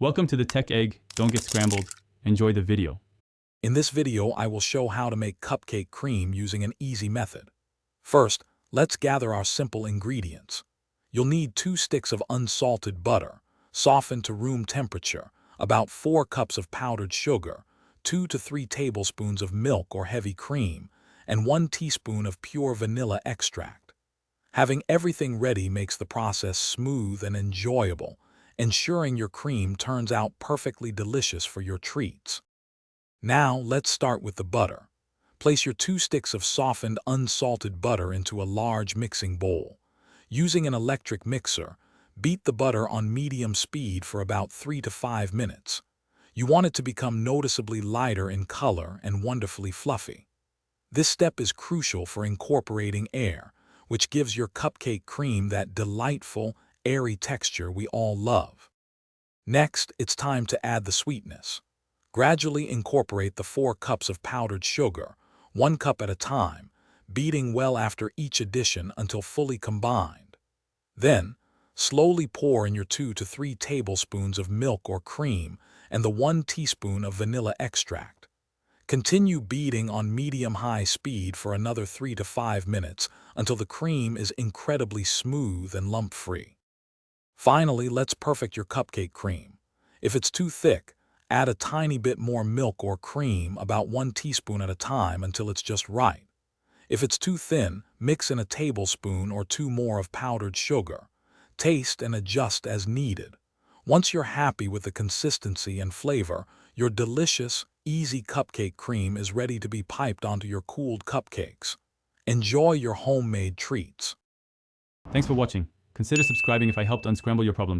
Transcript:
Welcome to the Tech Egg. Don't get scrambled. Enjoy the video. In this video, I will show how to make cupcake cream using an easy method. First, let's gather our simple ingredients. You'll need 2 sticks of unsalted butter, softened to room temperature, about 4 cups of powdered sugar, 2 to 3 tablespoons of milk or heavy cream, and 1 teaspoon of pure vanilla extract. Having everything ready makes the process smooth and enjoyable, ensuring your cream turns out perfectly delicious for your treats. Now, let's start with the butter. Place your 2 sticks of softened, unsalted butter into a large mixing bowl. Using an electric mixer, beat the butter on medium speed for about 3 to 5 minutes. You want it to become noticeably lighter in color and wonderfully fluffy. This step is crucial for incorporating air, which gives your cupcake cream that delightful, airy texture we all love. Next, it's time to add the sweetness. Gradually incorporate the 4 cups of powdered sugar, 1 cup at a time, beating well after each addition until fully combined. Then, slowly pour in your 2 to 3 tablespoons of milk or cream and the 1 teaspoon of vanilla extract. Continue beating on medium-high speed for another 3 to 5 minutes until the cream is incredibly smooth and lump-free. Finally, let's perfect your cupcake cream. If it's too thick, add a tiny bit more milk or cream, about 1 teaspoon at a time, until it's just right. If it's too thin, mix in a tablespoon or 2 more of powdered sugar. Taste and adjust as needed. Once you're happy with the consistency and flavor, your delicious, easy cupcake cream is ready to be piped onto your cooled cupcakes. Enjoy your homemade treats. Thanks for watching. Consider subscribing if I helped unscramble your problems.